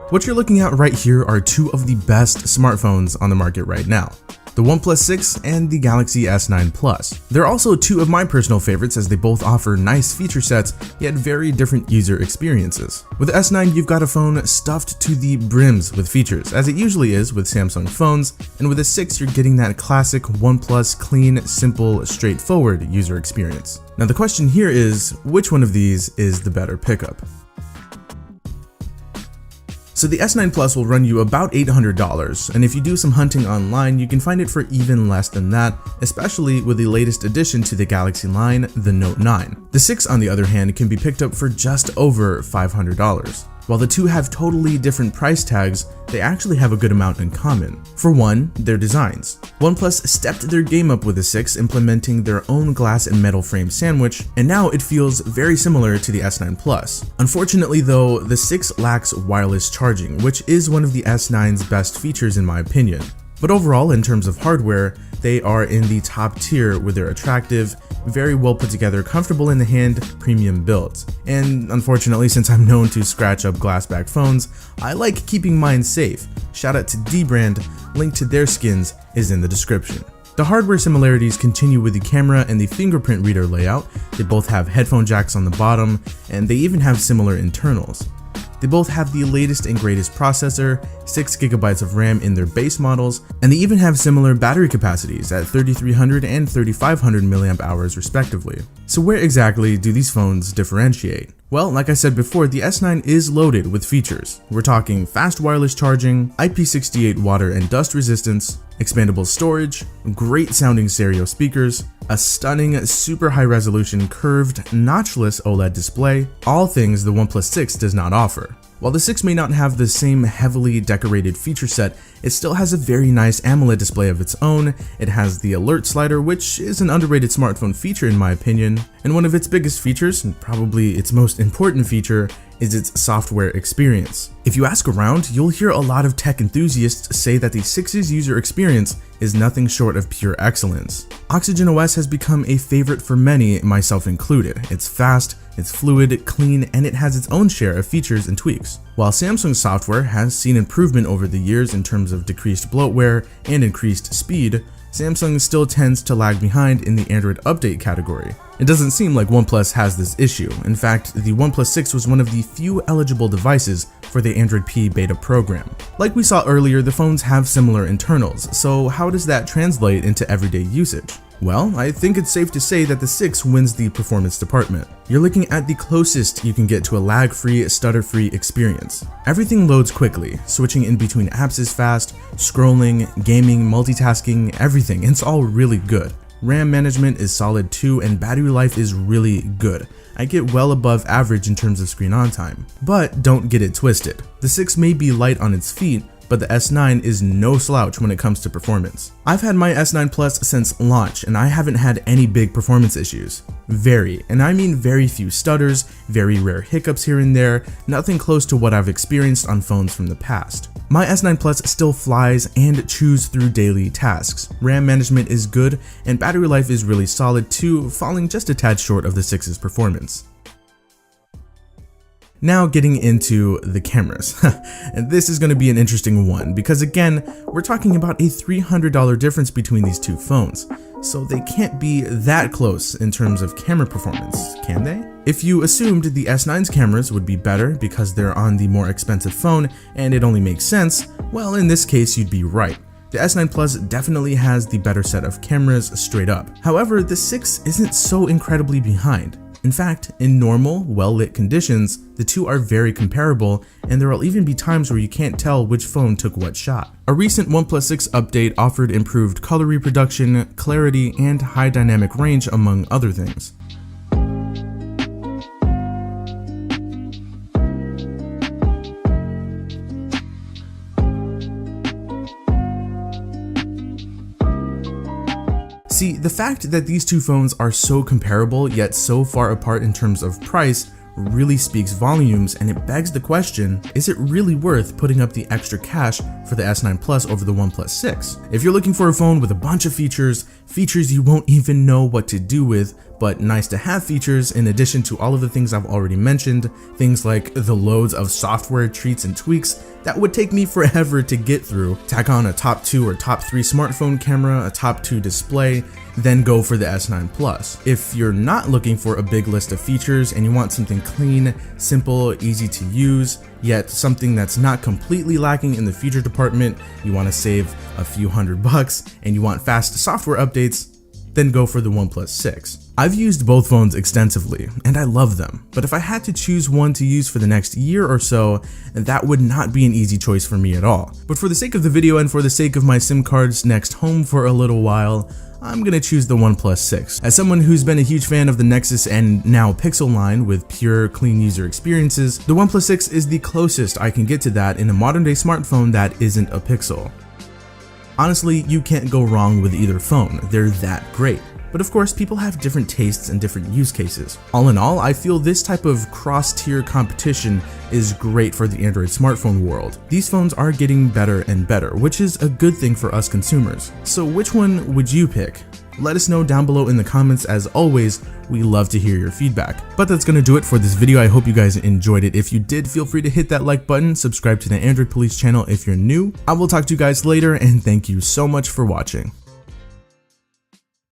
What you're looking at right here are two of the best smartphones on the market right now, the OnePlus 6 and the Galaxy S9 Plus. They're also two of my personal favorites as they both offer nice feature sets, yet very different user experiences. With the S9, you've got a phone stuffed to the brims with features, as it usually is with Samsung phones, and with the 6, you're getting that classic OnePlus clean, simple, straightforward user experience. Now the question here is, which one of these is the better pickup? So the S9 Plus will run you about $800, and if you do some hunting online, you can find it for even less than that, especially with the latest addition to the Galaxy line, the Note 9. The 6, on the other hand, can be picked up for just over $500. While the two have totally different price tags, they actually have a good amount in common. For one, their designs. OnePlus stepped their game up with the 6, implementing their own glass and metal frame sandwich, and now it feels very similar to the S9 Plus. Unfortunately though, the 6 lacks wireless charging, which is one of the S9's best features in my opinion. But overall, in terms of hardware, they are in the top tier with their attractive, very well put together, comfortable in the hand, premium builds. And unfortunately, since I'm known to scratch up glassback phones, I like keeping mine safe. Shout out to Dbrand, link to their skins is in the description. The hardware similarities continue with the camera and the fingerprint reader layout. They both have headphone jacks on the bottom, and they even have similar internals. They both have the latest and greatest processor, 6GB of RAM in their base models, and they even have similar battery capacities at 3300 and 3500 mAh respectively. So where exactly do these phones differentiate? Well, like I said before, the S9 is loaded with features. We're talking fast wireless charging, IP68 water and dust resistance, expandable storage, great sounding stereo speakers, a stunning super high resolution curved notchless OLED display, all things the OnePlus 6 does not offer. While the 6 may not have the same heavily decorated feature set, it still has a very nice AMOLED display of its own. It has the alert slider, which is an underrated smartphone feature in my opinion, and one of its biggest features, and probably its most important feature, is its software experience. If you ask around, you'll hear a lot of tech enthusiasts say that the 6's user experience is nothing short of pure excellence. Oxygen OS has become a favorite for many, myself included. It's fast, it's fluid, clean, and it has its own share of features and tweaks. While Samsung's software has seen improvement over the years in terms of decreased bloatware and increased speed, Samsung still tends to lag behind in the Android update category. It doesn't seem like OnePlus has this issue. In fact, the OnePlus 6 was one of the few eligible devices for the Android P beta program. Like we saw earlier, the phones have similar internals, so how does that translate into everyday usage? Well, I think it's safe to say that the 6 wins the performance department. You're looking at the closest you can get to a lag-free, stutter-free experience. Everything loads quickly, switching in between apps is fast, scrolling, gaming, multitasking, everything, it's all really good. RAM management is solid too, and battery life is really good. I get well above average in terms of screen on time. But don't get it twisted. The 6 may be light on its feet, but the S9 is no slouch when it comes to performance. I've had my S9 Plus since launch and I haven't had any big performance issues. Very, and I mean very few stutters, very rare hiccups here and there, nothing close to what I've experienced on phones from the past. My S9 Plus still flies and chews through daily tasks. RAM management is good and battery life is really solid too, falling just a tad short of the 6's performance. Now getting into the cameras. And this is going to be an interesting one because again, we're talking about a $300 difference between these two phones. So they can't be that close in terms of camera performance, can they? If you assumed the S9's cameras would be better because they're on the more expensive phone and it only makes sense, well in this case you'd be right. The S9 Plus definitely has the better set of cameras straight up. However, the 6 isn't so incredibly behind. In fact, in normal, well-lit conditions, the two are very comparable, and there will even be times where you can't tell which phone took what shot. A recent OnePlus 6 update offered improved color reproduction, clarity, and high dynamic range, among other things. See, the fact that these two phones are so comparable yet so far apart in terms of price really speaks volumes, and it begs the question, is it really worth putting up the extra cash for the S9 Plus over the OnePlus 6? If you're looking for a phone with a bunch of features you won't even know what to do with, but nice to have features in addition to all of the things I've already mentioned, things like the loads of software treats and tweaks that would take me forever to get through. Tack on a top 2 or top 3 smartphone camera, a top 2 display, then go for the S9 Plus. If you're not looking for a big list of features and you want something clean, simple, easy to use, yet something that's not completely lacking in the feature department, you want to save a few $100 and you want fast software updates, then go for the OnePlus 6. I've used both phones extensively, and I love them, but if I had to choose one to use for the next year or so, that would not be an easy choice for me at all. But for the sake of the video and for the sake of my SIM card's next home for a little while, I'm gonna choose the OnePlus 6. As someone who's been a huge fan of the Nexus and now Pixel line with pure, clean user experiences, the OnePlus 6 is the closest I can get to that in a modern day smartphone that isn't a Pixel. Honestly, you can't go wrong with either phone, they're that great. But of course, people have different tastes and different use cases. All in all, I feel this type of cross-tier competition is great for the Android smartphone world. These phones are getting better and better, which is a good thing for us consumers. So which one would you pick? Let us know down below in the comments. As always, we love to hear your feedback. But that's gonna do it for this video. I hope you guys enjoyed it. If you did, feel free to hit that like button, subscribe to the Android Police channel if you're new. I will talk to you guys later, and thank you so much for watching.